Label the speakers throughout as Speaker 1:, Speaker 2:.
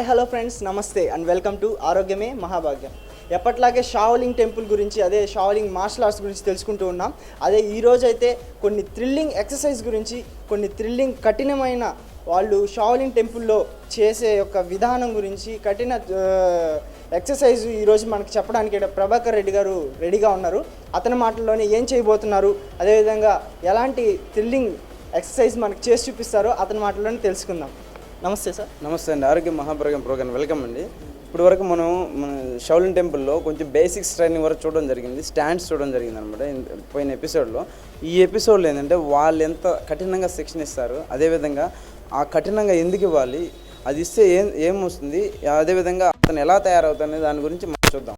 Speaker 1: Hi hello friends, నమస్తే and welcome to ఆరోగ్యమే మహాభాగ్యం. ఎప్పట్లాగే షావలింగ్ టెంపుల్ గురించి, అదే షావలింగ్ మార్షల్ ఆర్ట్స్ గురించి తెలుసుకుంటూ ఉన్నాం. అదే ఈరోజు అయితే కొన్ని థ్రిల్లింగ్ ఎక్సర్సైజ్ గురించి, కొన్ని థ్రిల్లింగ్ కఠినమైన వాళ్ళు షావలింగ్ టెంపుల్లో చేసే యొక్క విధానం గురించి, కఠిన ఎక్సర్సైజ్ ఈరోజు మనకు చెప్పడానికి ప్రభాకర్ రెడ్డి గారు రెడీగా ఉన్నారు. అతని మాటల్లోనే ఏం చేయబోతున్నారు, అదేవిధంగా ఎలాంటి థ్రిల్లింగ్ ఎక్సర్సైజ్ మనకు చేసి చూపిస్తారో అతని మాటల్లోనే తెలుసుకుందాం. నమస్తే సార్.
Speaker 2: నమస్తే అండి. ఆరోగ్య మహాభాగ్యం ప్రోగ్రామ్ వెల్కమ్ అండి. ఇప్పుడు వరకు మనం షావలిన్ టెంపుల్లో కొంచెం బేసిక్స్ ట్రైనింగ్ వరకు చూడడం జరిగింది, స్టాండ్స్ చూడడం జరిగింది అనమాట పోయిన ఎపిసోడ్లో. ఈ ఎపిసోడ్లో ఏంటంటే వాళ్ళు ఎంత కఠినంగా శిక్షణ ఇస్తారు, అదేవిధంగా ఆ కఠినంగా ఎందుకు ఇవ్వాలి, అది ఇస్తే ఏమొస్తుంది, అదేవిధంగా అతను ఎలా తయారవుతుంది దాని గురించి మనం చూద్దాం.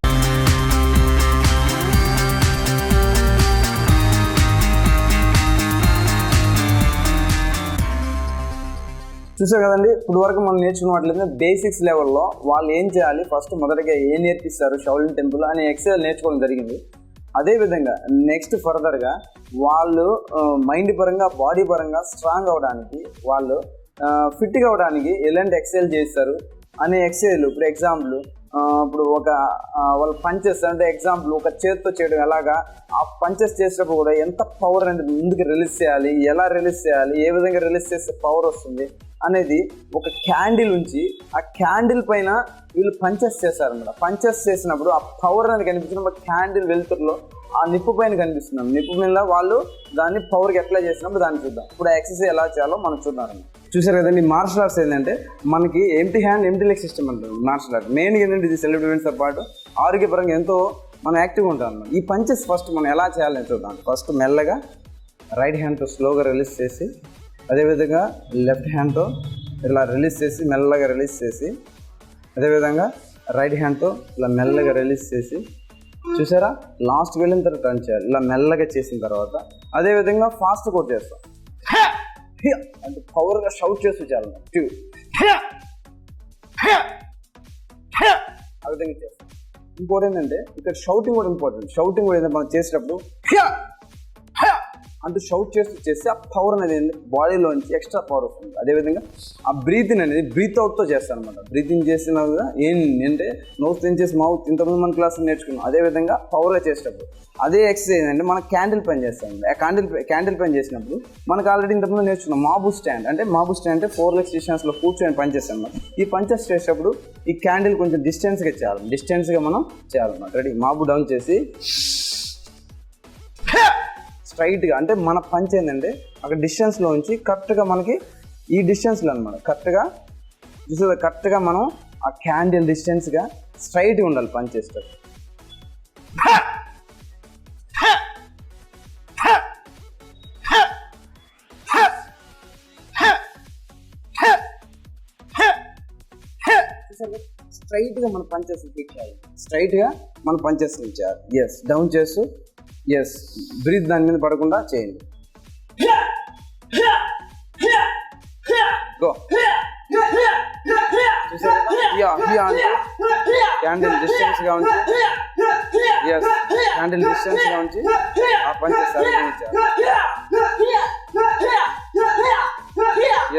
Speaker 2: చూసారు కదండి, ఇప్పుడు వరకు మనం నేర్చుకున్నట్లయితే బేసిక్స్ లెవెల్లో వాళ్ళు ఏం చేయాలి, ఫస్ట్ మొదటగా ఏం నేర్పిస్తారు షావలిన్ టెంపుల్ అనే ఎక్సర్సైజ్ నేర్చుకోవడం జరిగింది. అదేవిధంగా నెక్స్ట్ ఫర్దర్గా వాళ్ళు మైండ్ పరంగా, బాడీ పరంగా స్ట్రాంగ్ అవ్వడానికి, వాళ్ళు ఫిట్గా అవ్వడానికి ఎలాంటి ఎక్సర్సైజ్ చేస్తారు అనే ఎక్సర్సైజ్లు. ఇప్పుడు ఎగ్జాంపుల్, ఇప్పుడు వాళ్ళు పంచెస్ అంటే ఎగ్జాంపుల్ ఒక చేతితో చేయడం ఎలాగా, ఆ పంచెస్ చేసేటప్పుడు కూడా ఎంత పవర్ అనేది ముందుకు రిలీజ్ చేయాలి, ఎలా రిలీజ్ చేయాలి, ఏ విధంగా రిలీజ్ చేస్తే పవర్ వస్తుంది అనేది ఒక క్యాండిల్ ఉంచి ఆ క్యాండిల్ పైన వీళ్ళు పంచెస్ చేస్తారన్నమాట. పంచెస్ చేసినప్పుడు ఆ పవర్ అనేది కనిపించినప్పుడు క్యాండిల్ వెలుతురులో ఆ నిప్పు పైన కనిపిస్తున్నాం. నిప్పు మీద వాళ్ళు దాన్ని పవర్కి ఎట్లా చేసినప్పుడు దాన్ని చూద్దాం. ఇప్పుడు ఆ ఎక్సర్సైజ్ ఎలా చేయాలో మనం చూద్దాం. చూసారు కదండి, మార్షల్ ఆర్ట్స్ ఏంటంటే మనకి empty hand empty leg system అంటారు మార్షల్ ఆర్ట్. మెయిన్గా ఏంటంటే ఇది సెల్ఫ్ డిఫెన్స్తో పాటు ఆరోగ్యపరంగా ఎంతో మనం యాక్టివ్గా ఉంటాం అన్నమాట. ఈ పంచెస్ ఫస్ట్ మనం ఎలా చేయాలని చూద్దాం. ఫస్ట్ మెల్లగా రైట్ హ్యాండ్తో స్లోగా రిలీజ్ చేసి, అదేవిధంగా లెఫ్ట్ హ్యాండ్తో ఇలా రిలీజ్ చేసి మెల్లగా రిలీజ్ చేసి, అదేవిధంగా రైట్ హ్యాండ్తో ఇలా మెల్లగా రిలీజ్ చేసి, చూసారా లాస్ట్ వెళ్ళిన తర్వాత టర్న్ చేయాలి. ఇలా మెల్లగా చేసిన తర్వాత అదేవిధంగా ఫాస్ట్ కూడా చేస్తాం. అంటే పవర్గా షౌట్ చేస్తూ చేయాలి, ఆ విధంగా చేస్తాం. ఇంకోటి ఏంటంటే ఇక్కడ షౌటింగ్ కూడా ఇంపార్టెంట్. షౌటింగ్ కూడా ఏంటంటే మనం చేసేటప్పుడు అంటూ షౌట్ చేస్తే ఆ పవర్ అనేది బాడీలోంచి ఎక్స్ట్రా పవర్ వస్తుంది. అదేవిధంగా ఆ బ్రీతింగ్ అనేది బ్రీత్ అవుట్తో చేస్తాను అనమాట. బ్రీతింగ్ చేసిన ఏంటంటే నోస్ ఏం చేసి మౌత్, ఇంతకుముందు మన క్లాసులు నేర్చుకున్నాం. అదేవిధంగా పవర్గా చేసేటప్పుడు అదే ఎక్సర్సైజ్ అంటే మనం క్యాండిల్ పైన చేస్తాం. ఆ క్యాండిల్ పైన చేసినప్పుడు మనకు ఆల్రెడీ ఇంతకుముందు నేర్చుకున్నాం మాబు స్టాండ్. అంటే మాబు స్టాండ్ అంటే 4 legs డిస్టెన్స్లో కూర్చొని పని చేస్తాం అన్నమాట. ఈ పంచెస్ చేసేటప్పుడు ఈ క్యాండిల్ కొంచెం డిస్టెన్స్గా చేయాలి, డిస్టెన్స్గా మనం చేయాలన్నమాట. రెడీ, మాబు డౌన్ చేసి స్ట్రైట్గా, అంటే మన పంచ్ ఏంటంటే అక్కడ డిస్టెన్స్లో ఉంచి కరెక్ట్గా మనకి ఈ డిస్టెన్స్లో అనమాట కరెక్ట్గా చూసేది, కరెక్ట్గా మనం ఆ క్యాండిల్ డిస్టెన్స్గా స్ట్రైట్గా ఉండాలి పంచ్ చేసేటప్పుడు. స్ట్రైట్గా మన పంచెస్ చేయాలి, స్ట్రైట్గా మన పంచెస్ చేయాలి. ఎస్, డౌన్ చేస్తూ ఎస్, బ్రీత్ దాని మీద పడకుండా చేయండి. గో, క్యాండిల్ డిస్టెన్స్గా ఉంచి, ఎస్ క్యాండిల్ డిస్టెన్స్గా ఉంచి ఆ పంచెస్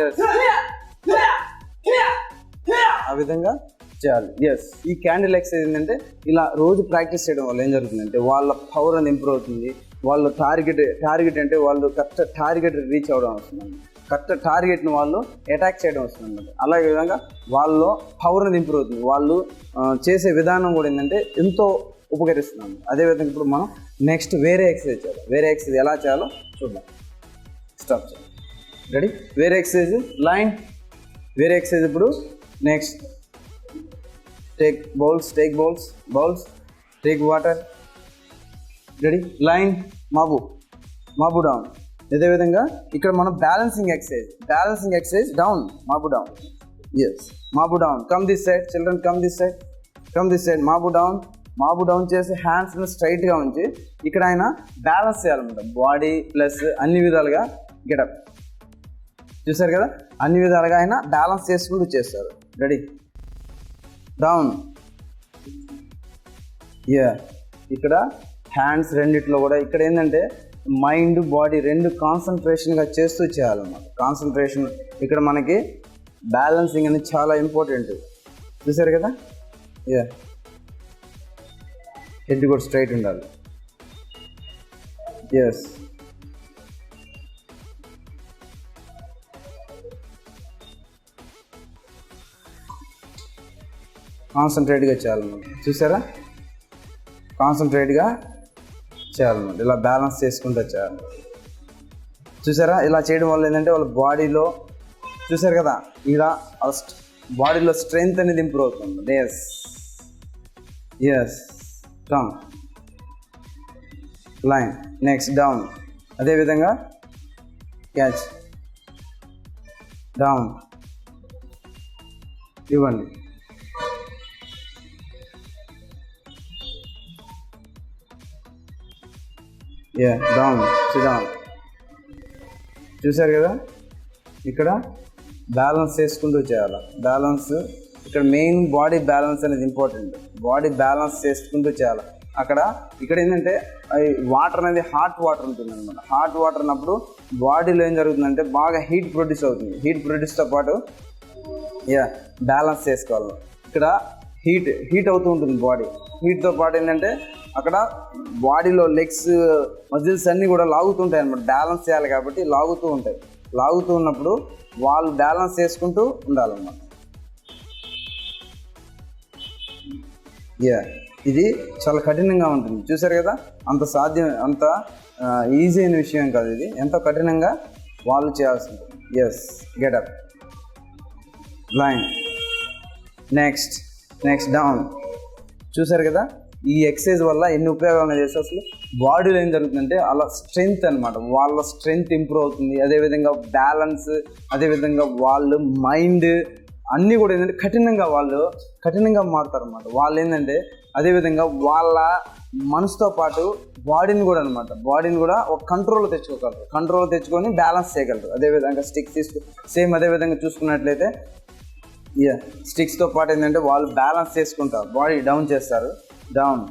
Speaker 2: ఎస్ ఆ విధంగా చేయాలి. ఎస్, ఈ క్యాండిల్ ఎక్సర్సైజ్ ఏంటంటే ఇలా రోజు ప్రాక్టీస్ చేయడం వల్ల ఏం జరుగుతుందంటే వాళ్ళ పవర్ అనేది ఇంప్రూవ్ అవుతుంది. వాళ్ళు టార్గెట్ అంటే వాళ్ళు కరెక్ట్ టార్గెట్ రీచ్ అవ్వడం వస్తుంది, కరెక్ట్ టార్గెట్ని వాళ్ళు అటాక్ చేయడం వస్తుంది అనమాట. అలాగే విధంగా వాళ్ళలో పవర్ అనేది ఇంప్రూవ్ అవుతుంది. వాళ్ళు చేసే విధానం కూడా ఏంటంటే ఎంతో ఉపకరిస్తున్నాము. అదేవిధంగా ఇప్పుడు మనం నెక్స్ట్ వేరే ఎక్సర్సైజ్ చేయాలి. వేరే ఎక్సర్సైజ్ ఎలా చేయాలో చూద్దాం. స్టాప్ చేయాలి. రెడీ, వేరే ఎక్సర్సైజ్ లైన్. వేరే ఎక్సర్సైజ్ ఇప్పుడు next take bowls, take water. Ready, line, మాబు డౌన్. ఇదే విధంగా ఇక్కడ మనం బ్యాలెన్సింగ్ ఎక్సర్సైజ్ డౌన్, మాబు డౌన్. ఎస్, మాబు down. Come this side children, come this side. మాబు డౌన్ చేసి హ్యాండ్స్ని స్ట్రైట్గా ఉంచి ఇక్కడ ఆయన బ్యాలెన్స్ చేయాలన్నమాట. బాడీ ప్లస్ అన్ని విధాలుగా గెటప్. చూసారు కదా, అన్ని విధాలుగా ఆయన బ్యాలెన్స్ చేసుకుంటూ చేస్తారు. Ready, down. ఇక్కడ హ్యాండ్స్ రెండిట్లో కూడా ఇక్కడ ఏంటంటే మైండ్ బాడీ రెండు కాన్సన్ట్రేషన్గా చేస్తూ చేయాలన్నమాట. కాన్సన్ట్రేషన్ ఇక్కడ మనకి బ్యాలెన్సింగ్ అనేది చాలా ఇంపార్టెంట్. చూసారు కదా, యా హెడ్ కూడా స్ట్రైట్ ఉండాలి. ఎస్, కాన్సన్ట్రేట్గా చేయాలన్నమాట. చూసారా, కాన్సన్ట్రేట్గా చేయాలన్నమాట. ఇలా బ్యాలెన్స్ చేసుకుంటూ చేయాలి. చూసారా, ఇలా చేయడం వల్ల ఏంటంటే వాళ్ళ బాడీలో, చూసారు కదా, ఇలా బాడీలో స్ట్రెంగ్త్ అనేది ఇంప్రూవ్ అవుతుంది. Yes yes, down line, next down, అదేవిధంగా క్యాచ్, డౌన్ ఇవ్వండి. Down, down. చూసారు కదా, ఇక్కడ బ్యాలెన్స్ చేసుకుంటూ చేయాలి. బ్యాలెన్స్ ఇక్కడ మెయిన్ బాడీ బ్యాలెన్స్ అనేది ఇంపార్టెంట్. బాడీ బ్యాలెన్స్ చేసుకుంటూ చేయాలి. ఇక్కడ ఏంటంటే వాటర్ అనేది హాట్ వాటర్ ఉంటుంది అనమాట. హాట్ వాటర్ అన్నప్పుడు బాడీలో ఏం జరుగుతుందంటే బాగా హీట్ ప్రొడ్యూస్ అవుతుంది. హీట్ ప్రొడ్యూస్తో పాటు బ్యాలెన్స్ చేసుకోవాలి. ఇక్కడ హీట్ అవుతూ ఉంటుంది బాడీ. హీట్తో పాటు ఏంటంటే అక్కడ బాడీలో లెగ్స్ మజిల్స్ అన్నీ కూడా లాగుతుంటాయి అనమాట. బ్యాలెన్స్ చేయాలి కాబట్టి లాగుతూ ఉంటాయి. లాగుతూ ఉన్నప్పుడు వాళ్ళు బ్యాలెన్స్ చేసుకుంటూ ఉండాలన్నమాట. ఇది చాలా కఠినంగా ఉంటుంది. చూసారు కదా, అంత ఈజీ అయిన విషయం కాదు ఇది. ఎంతో కఠినంగా వాళ్ళు చేయాల్సి ఉంటుంది. Yes, get up, line, next down. చూసారు కదా, ఈ ఎక్సర్సైజ్ వల్ల ఎన్ని ఉపయోగాలు చేస్తే అసలు బాడీలో ఏం జరుగుతుందంటే అలా స్ట్రెంగ్త్ అనమాట. వాళ్ళ స్ట్రెంగ్త్ ఇంప్రూవ్ అవుతుంది. అదేవిధంగా బ్యాలెన్స్, అదేవిధంగా వాళ్ళు మైండ్ అన్నీ కూడా ఏంటంటే కఠినంగా మారుతారు అనమాట. వాళ్ళు ఏంటంటే అదేవిధంగా వాళ్ళ మనసుతో పాటు బాడీని కూడా ఒక కంట్రోల్లో తెచ్చుకోగలరు. కంట్రోల్లో తెచ్చుకొని బ్యాలెన్స్ చేయగలరు. అదేవిధంగా స్టిక్స్ సేమ్ అదేవిధంగా చూసుకున్నట్లయితే స్టిక్స్తో పాటు ఏంటంటే వాళ్ళు బ్యాలెన్స్ చేసుకుంటారు. బాడీ డౌన్ చేస్తారు. డౌన్,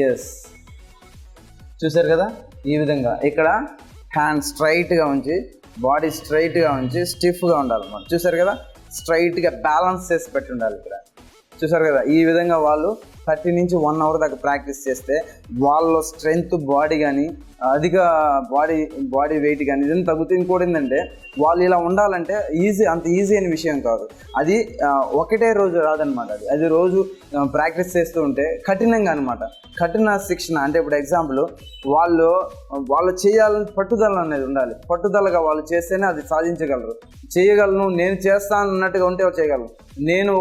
Speaker 2: ఎస్, చూసారు కదా, ఈ విధంగా ఇక్కడ హ్యాండ్ స్ట్రైట్గా ఉంచి, బాడీ స్ట్రైట్గా ఉంచి స్టిఫ్గా ఉండాలన్నమాట. చూసారు కదా, స్ట్రైట్గా బ్యాలెన్స్ చేసి పెట్టి ఉండాలి ఇక్కడ. చూసారు కదా, ఈ విధంగా వాళ్ళు 30 నుంచి 1 అవర్ దాకా ప్రాక్టీస్ చేస్తే వాళ్ళ స్ట్రెంగ్త్ బాడీ కానీ అధిక బాడీ వెయిట్ కానీ ఇదని తగ్గుతుంది. ఇంకోటి ఏంటంటే వాళ్ళు ఇలా ఉండాలంటే అంత ఈజీ అయిన విషయం కాదు. అది ఒకటే రోజు రాదనమాట. అది రోజు ప్రాక్టీస్ చేస్తూ ఉంటే కఠినంగా అనమాట. కఠిన శిక్షణ అంటే ఇప్పుడు ఎగ్జాంపుల్ వాళ్ళు చేయాలని పట్టుదల అనేది ఉండాలి. పట్టుదలగా వాళ్ళు చేస్తేనే అది సాధించగలరు. చేయగలను, నేను చేస్తాను అన్నట్టుగా ఉంటే చేయగలరు. నేను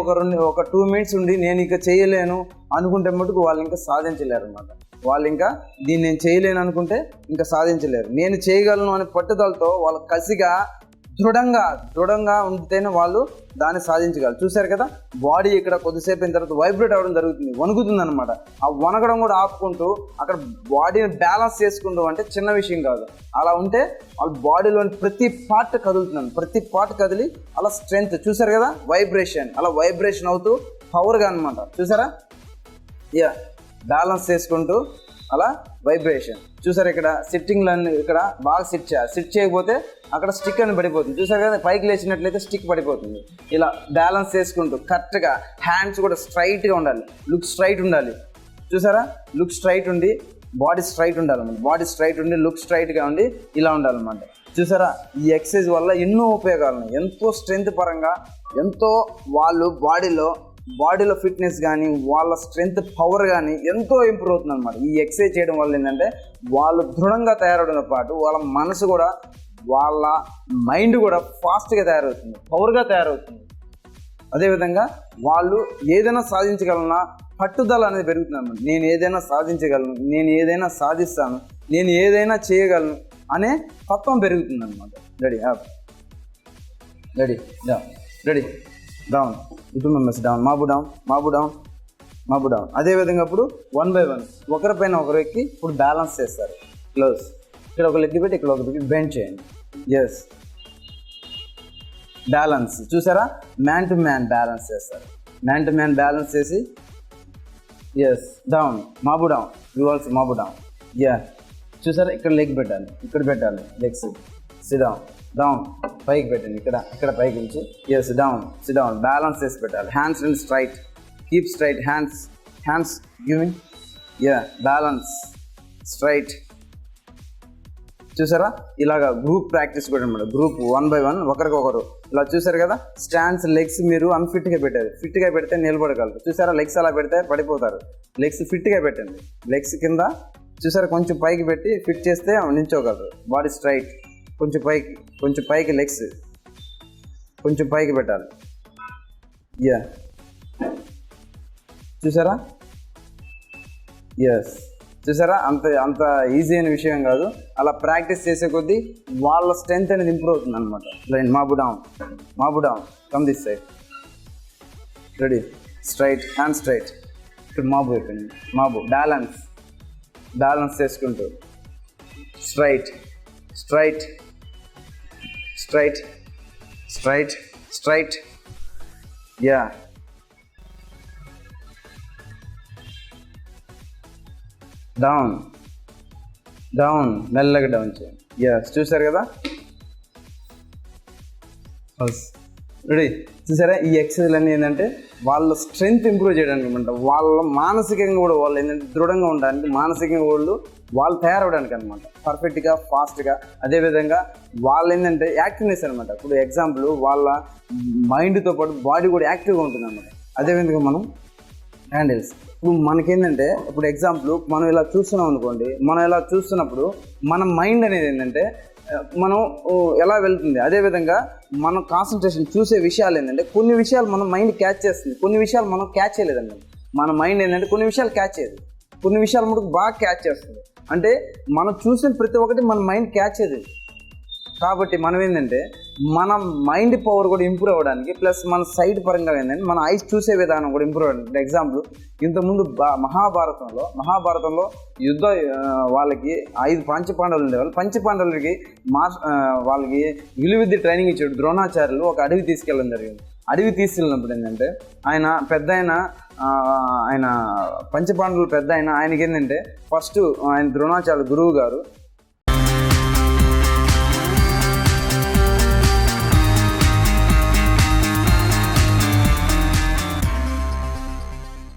Speaker 2: ఒక 2 మినిట్స్ ఉండి నేను ఇక చేయలేను అనుకుంటే మటుకు వాళ్ళు ఇంకా సాధించలేరు అనమాట. వాళ్ళు ఇంకా దీన్ని నేను చేయలేను అనుకుంటే ఇంకా సాధించలేరు. నేను చేయగలను అనే పట్టుదలతో వాళ్ళు కసిగా దృఢంగా ఉంటేనే వాళ్ళు దాన్ని సాధించగలరు. చూసారు కదా, బాడీ ఇక్కడ కొద్దిసేపు అయిన తర్వాత వైబ్రేట్ అవ్వడం జరుగుతుంది, వణుకుతుంది అనమాట. ఆ వణకడం కూడా ఆపుకుంటూ అక్కడ బాడీని బ్యాలెన్స్ చేసుకుంటూ అంటే చిన్న విషయం కాదు. అలా ఉంటే వాళ్ళ బాడీలోని ప్రతి పార్ట్ కదులుతున్నాను, ప్రతి పార్ట్ కదిలి అలా స్ట్రెంగ్త్. చూసారు కదా, అలా వైబ్రేషన్ అవుతూ పవర్గా అనమాట. చూసారా, బ్యాలెన్స్ చేసుకుంటూ అలా వైబ్రేషన్. చూసారు, ఇక్కడ సిట్టింగ్లన్నీ ఇక్కడ బాగా సిట్ చేయకపోతే అక్కడ స్టిక్ అని పడిపోతుంది. చూసారు కదా, పైకి లేచినట్లయితే స్టిక్ పడిపోతుంది. ఇలా బ్యాలెన్స్ చేసుకుంటూ కరెక్ట్గా హ్యాండ్స్ కూడా స్ట్రైట్గా ఉండాలి. లుక్ స్ట్రైట్ ఉండాలి. చూసారా, లుక్ స్ట్రైట్ ఉండి బాడీ స్ట్రైట్ ఉండాలన్నమాట. బాడీ స్ట్రైట్ ఉండి లుక్ స్ట్రైట్గా ఉండి ఇలా ఉండాలన్నమాట. చూసారా, ఈ ఎక్సర్సైజ్ వల్ల ఎన్నో ఉపయోగాలు ఉన్నాయి. ఎంతో స్ట్రెంగ్త్ పరంగా ఎంతో వాళ్ళు బాడీలో ఫిట్నెస్ కానీ వాళ్ళ స్ట్రెంగ్త్ పవర్ కానీ ఎంతో ఇంప్రూవ్ అవుతుంది అనమాట. ఈ ఎక్సర్సైజ్ చేయడం వల్ల ఏంటంటే వాళ్ళు దృఢంగా తయారవడంతో పాటు వాళ్ళ మనసు కూడా వాళ్ళ మైండ్ కూడా ఫాస్ట్గా తయారవుతుంది, పవర్గా తయారవుతుంది. అదేవిధంగా వాళ్ళు ఏదైనా సాధించగలనా పట్టుదల అనేది పెరుగుతుంది అనమాట. నేను ఏదైనా సాధించగలను, నేను ఏదైనా సాధిస్తాను, నేను ఏదైనా చేయగలను అనే తత్వం పెరుగుతుంది అనమాట. Ready up, ready down, 2 members down, మాబు డౌన్. అదేవిధంగా ఇప్పుడు 1 by 1 ఒకరిపైన ఒకరు ఎక్కి ఇప్పుడు బ్యాలెన్స్ చేస్తారు. క్లోజ్, ఇక్కడ ఒక లెగ్ పెట్టి ఇక్కడ ఒక లెగ్ బెండ్ చేయండి. Yes, balance. చూసారా, మ్యాన్ టు మ్యాన్ బ్యాలెన్స్ చేస్తారు. మ్యాన్ టు మ్యాన్ బ్యాలెన్స్ చేసి ఎస్ డౌన్, మాబు డౌన్. చూసారా, ఇక్కడ లెగ్ పెట్టాలి, ఇక్కడ పెట్టాలి లెగ్స్. సిట్ డౌన్, డౌన్, పైకి పెట్టండి, ఇక్కడ పైకి ఉంచి, yes down, sit down, balance చేసి పెట్టాలి. Hands and straight, keep straight, hands giving, balance, straight. చూసారా, ఇలాగా గ్రూప్ ప్రాక్టీస్ కూడా అనమాట. గ్రూప్ 1 by 1 ఒకరికొకరు ఇలా చూసారు కదా. స్టాండ్స్, లెగ్స్ మీరు అన్ఫిట్గా పెట్టారు, ఫిట్గా పెడితే నిలబడగలరు. చూసారా, లెగ్స్ అలా పెడితే పడిపోతారు. లెగ్స్ ఫిట్గా పెట్టండి, లెగ్స్ కింద చూసారా కొంచెం పైకి పెట్టి ఫిట్ చేస్తే నిల్చోగలరు. బాడీ స్ట్రైట్, కొంచెం పైకి లెగ్స్ కొంచెం పైకి పెట్టాలి. చూసారా, ఎస్ చూసారా, అంత ఈజీ అయిన విషయం కాదు. అలా ప్రాక్టీస్ చేసే కొద్దీ వాళ్ళ స్ట్రెంత్ అనేది ఇంప్రూవ్ అవుతుంది అనమాట. లైన్ మాబు down, come this side, ready, straight, hand straight, ఇక్కడ మాబు పెట్టండి, మాబు, బ్యాలెన్స్ చేసుకుంటూ, స్ట్రైట్, డౌన్, మెల్లగా డౌన్ చేయండి. చూసారు కదా, రెడీ. చూసారా, ఈ ఎక్సర్సైజ్ అన్నీ ఏంటంటే వాళ్ళ స్ట్రెంగ్త్ ఇంప్రూవ్ చేయడానికి అనమాట. వాళ్ళ మానసికంగా కూడా వాళ్ళు ఏంటంటే దృఢంగా ఉండడానికి, మానసికంగా వాళ్ళు తయారవడానికి అనమాట, పర్ఫెక్ట్గా, ఫాస్ట్గా. అదేవిధంగా వాళ్ళు ఏంటంటే యాక్టివ్నెస్ అనమాట. ఇప్పుడు ఎగ్జాంపుల్ వాళ్ళ మైండ్తో పాటు బాడీ కూడా యాక్టివ్గా ఉంటుంది అనమాట. అదేవిధంగా మనం హ్యాండిల్స్, ఇప్పుడు మనకేంటంటే ఇప్పుడు ఎగ్జాంపుల్ మనం ఇలా చూస్తున్నాం అనుకోండి, మనం ఇలా చూస్తున్నప్పుడు మన మైండ్ అనేది ఏంటంటే మనం ఎలా వెళ్తుంది. అదేవిధంగా మనం కాన్సన్ట్రేషన్ చూసే విషయాలు ఏంటంటే కొన్ని విషయాలు మన మైండ్ క్యాచ్ చేస్తుంది, కొన్ని విషయాలు మనం క్యాచ్ చేయలేదండి. మన మైండ్ ఏంటంటే కొన్ని విషయాలు క్యాచ్ చేయదు, కొన్ని విషయాలు మనకు బాగా క్యాచ్ చేస్తుంది. అంటే మనం చూసిన ప్రతి ఒక్కటి మన మైండ్ క్యాచ్ చేయదు. కాబట్టి మనం ఏంటంటే మన మైండ్ పవర్ కూడా ఇంప్రూవ్ అవ్వడానికి, ప్లస్ మన సైట్ పరంగా ఏంటంటే మన ఐస్ చూసే విధానం కూడా ఇంప్రూవ్ అవ్వడానికి. ఎగ్జాంపుల్, ఇంతకుముందు మహాభారతంలో యుద్ధ వాళ్ళకి 5 పంచపాండవులు ఉండేవాళ్ళు. పంచపాండవులకి వాళ్ళకి విలువిద్య ట్రైనింగ్ ఇచ్చాడు ద్రోణాచార్యులు. ఒక అడవి తీసుకెళ్ళడం జరిగింది. అడవి తీసుకెళ్ళినప్పుడు ఏంటంటే ఆయన పంచపాండవులు ఆయనకి ఏంటంటే ఫస్ట్ ఆయన ద్రోణాచార్యులు గురువు గారు